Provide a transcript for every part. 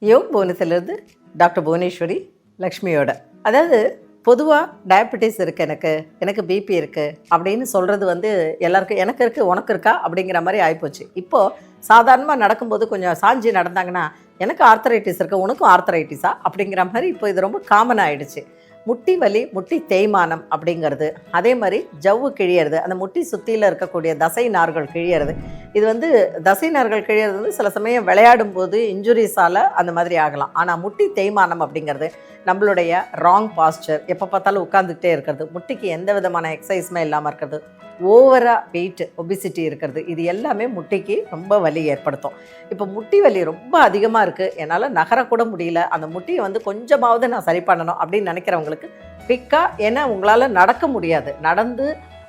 Yoke புவனத்திலிருந்து doctor Bhuvaneswari லக்ஷ்மியோட. அதாவது பொதுவாக டயபெட்டிஸ் இருக்குது, எனக்கு பிபி இருக்குது அப்படின்னு சொல்கிறது வந்து எல்லாருக்கும் எனக்கு இருக்குது உனக்கு இருக்கா அப்படிங்கிற மாதிரி ஆகிப்போச்சு. இப்போது சாதாரணமாக நடக்கும்போது கொஞ்சம் சாஞ்சி நடந்தாங்கன்னா எனக்கு ஆர்த்தரைட்டிஸ் இருக்குது உனக்கும் ஆர்த்தரைட்டிஸா அப்படிங்கிற மாதிரி இப்போ இது ரொம்ப காமன் ஆகிடுச்சு. முட்டி வலி, முட்டி தேய்மானம் அப்படிங்கிறது, அதே மாதிரி ஜவ்வு கிழியறது, அந்த முட்டி சுற்றியில் இருக்கக்கூடிய தசை நார்கள் கிழியறது. இது வந்து தசை நார்கள் கிழியறது வந்து சில சமயம் விளையாடும் போது இன்ஜுரிஸால் அந்த மாதிரி ஆகலாம். ஆனால் முட்டி தேய்மானம் அப்படிங்கிறது நம்மளுடைய ராங் பாஸ்டர், எப்போ பார்த்தாலும் உட்காந்துக்கிட்டே இருக்கிறது, முட்டிக்கு எந்த விதமான எக்ஸசைஸுமே இல்லாமல் இருக்கிறது, ஓவராக வெயிட் ஒபிசிட்டி இருக்கிறது, இது எல்லாமே முட்டிக்கு ரொம்ப வலி ஏற்படுத்தும். இப்போ முட்டி வலி ரொம்ப அதிகமாக இருக்குது, என்னால் நகரக்கூட முடியல, அந்த முட்டியை வந்து கொஞ்சமாவது நான் சரி பண்ணணும் அப்படின்னு நினைக்கிறவங்களுக்கு குயிக்காக, ஏன்னா உங்களால் நடக்க முடியாது, நடந்து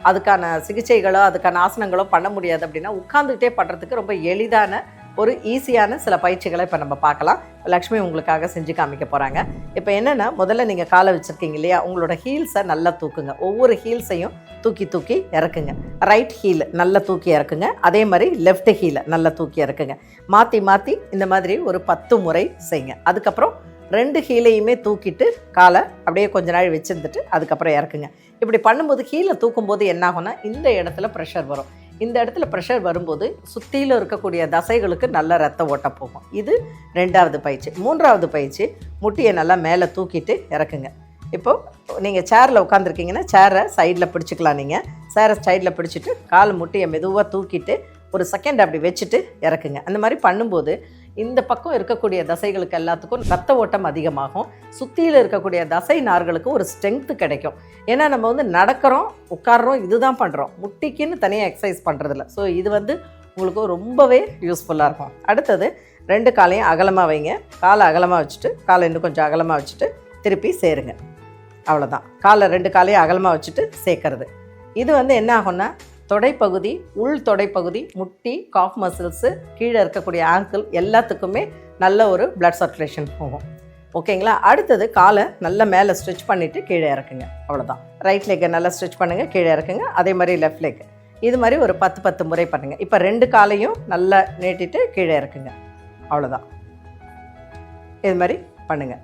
அதுக்கான சிகிச்சைகளோ அதுக்கான ஆசனங்களோ பண்ண முடியாது அப்படின்னா உட்காந்துக்கிட்டே பண்ணுறதுக்கு ரொம்ப எளிதான ஒரு ஈஸியான சில பயிற்சிகளை இப்போ நம்ம பார்க்கலாம். லக்ஷ்மி உங்களுக்காக செஞ்சு காமிக்க போகிறாங்க. இப்போ என்னென்னா, முதல்ல நீங்கள் காலை வச்சுருக்கீங்க இல்லையா, உங்களோட ஹீல்ஸை நல்லா தூக்குங்க. ஒவ்வொரு ஹீல்ஸையும் தூக்கி தூக்கி இறக்குங்க. ரைட் ஹீல் நல்லா தூக்கி இறக்குங்க, அதே மாதிரி லெஃப்ட் ஹீலை நல்லா தூக்கி இறக்குங்க. மாற்றி மாற்றி இந்த மாதிரி ஒரு 10 முறை செய்யுங்க. அதுக்கப்புறம் 2 ஹீலையுமே தூக்கிட்டு காலை அப்படியே கொஞ்ச நாள் வச்சுருந்துட்டு அதுக்கப்புறம் இறக்குங்க. இப்படி பண்ணும்போது கீழே தூக்கும்போது என்னாகும்னா இந்த இடத்துல ப்ரெஷர் வரும். இந்த இடத்துல ப்ரெஷர் வரும்போது சுற்றியில் இருக்கக்கூடிய தசைகளுக்கு நல்ல ரத்த ஓட்டம் போகும். இது 2வது பயிற்சி. 3வது பயிற்சி, முட்டியை நல்லா மேலே தூக்கிட்டு இறக்குங்க. இப்போது நீங்கள் சேரில் உட்காந்துருக்கீங்கன்னா சேரை சைடில் பிடிச்சிக்கலாம். நீங்கள் சேரை சைடில் பிடிச்சிட்டு கால் முட்டியை மெதுவாக தூக்கிட்டு ஒரு செகண்ட் அப்படி வச்சுட்டு இறக்குங்க. அந்த மாதிரி பண்ணும்போது இந்த பக்கம் இருக்கக்கூடிய தசைகளுக்கு எல்லாத்துக்கும் ரத்த ஓட்டம் அதிகமாகும். சுற்றியில் இருக்கக்கூடிய தசை நார்களுக்கு ஒரு ஸ்ட்ரென்த்து கிடைக்கும். ஏன்னா நம்ம வந்து நடக்கிறோம், உட்காடுறோம், இதுதான் பண்ணுறோம், முட்டிக்குன்னு தனியாக எக்ஸசைஸ் பண்ணுறதில்ல. ஸோ இது வந்து உங்களுக்கு ரொம்பவே யூஸ்ஃபுல்லாக இருக்கும். அடுத்தது 2 காலையும் அகலமாக வைங்க. காலை அகலமாக வச்சுட்டு காலை இன்னும் கொஞ்சம் அகலமாக வச்சுட்டு திருப்பி சேருங்க. அவ்வளோதான். காலை 2 காலையும் அகலமாக வச்சுட்டு சேர்க்கறது. இது வந்து என்ன ஆகும்னா, தொடைப்பகுதி, உள் தொடைப்பகுதி, முட்டி, காஃப் மசில்ஸு, கீழே இருக்கக்கூடிய ஆங்கிள் எல்லாத்துக்குமே நல்ல ஒரு பிளட் சர்க்குலேஷன் போகும். ஓகேங்களா? அடுத்தது காலை நல்லா மேலே ஸ்ட்ரெச் பண்ணிவிட்டு கீழே இறக்குங்க. அவ்வளோதான். ரைட் லெக்கை நல்லா ஸ்ட்ரெச் பண்ணுங்கள், கீழே இறக்குங்க. அதே மாதிரி லெஃப்ட் லெக். இது மாதிரி ஒரு 10 முறை பண்ணுங்கள். இப்போ 2 காலையும் நல்லா நீட்டிட்டு கீழே இறக்குங்க. அவ்வளோதான். இது மாதிரி பண்ணுங்கள்.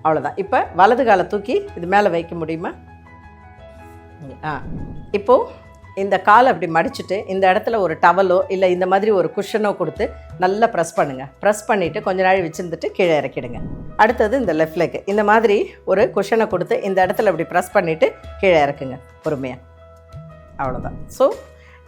அவ்வளோதான். இப்போ வலது காலை தூக்கி இது மேலே வைக்க முடியுமா? இப்போது இந்த காலை அப்படி மடிச்சுட்டு இந்த இடத்துல ஒரு டவலோ இல்லை இந்த மாதிரி ஒரு குஷனோ கொடுத்து நல்லா ப்ரெஸ் பண்ணுங்கள். ப்ரெஸ் பண்ணிவிட்டு கொஞ்ச நாள் வச்சுருந்துட்டு கீழே இறக்கிடுங்க. அடுத்தது இந்த லெஃப்ட் லெக் இந்த மாதிரி ஒரு குஷனை கொடுத்து இந்த இடத்துல அப்படி ப்ரெஸ் பண்ணிவிட்டு கீழே இறக்குங்க பொறுமையாக. அவ்வளோதான். ஸோ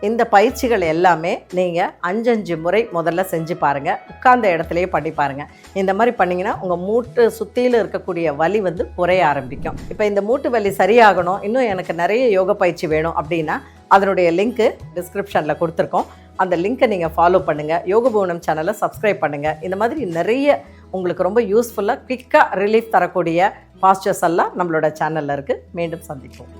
இந்த பயிற்சிகள் எல்லாமே நீங்கள் 5 முறை முதல்ல செஞ்சு பாருங்கள். உட்கார்ந்த இடத்துலையே பண்ணி பாருங்கள். இந்த மாதிரி பண்ணிங்கன்னா உங்கள் மூட்டு சுற்றியில் இருக்கக்கூடிய வலி வந்து குறைய ஆரம்பிக்கும். இப்போ இந்த மூட்டு வலி சரியாகணும், இன்னும் எனக்கு நிறைய யோக பயிற்சி வேணும் அப்படின்னா அதனுடைய லிங்க்கு டிஸ்கிரிப்ஷனில் கொடுத்துருக்கோம். அந்த லிங்க்கை நீங்கள் ஃபாலோ பண்ணுங்கள். யோக புவனம் சேனலை சப்ஸ்கிரைப் பண்ணுங்கள். இந்த மாதிரி நிறைய உங்களுக்கு ரொம்ப யூஸ்ஃபுல்லாக குயிக்காக ரிலீஃப் தரக்கூடிய பாஸ்டர்ஸ் எல்லாம் நம்மளோட சேனலில் இருக்குது. மீண்டும் சந்திப்போம்.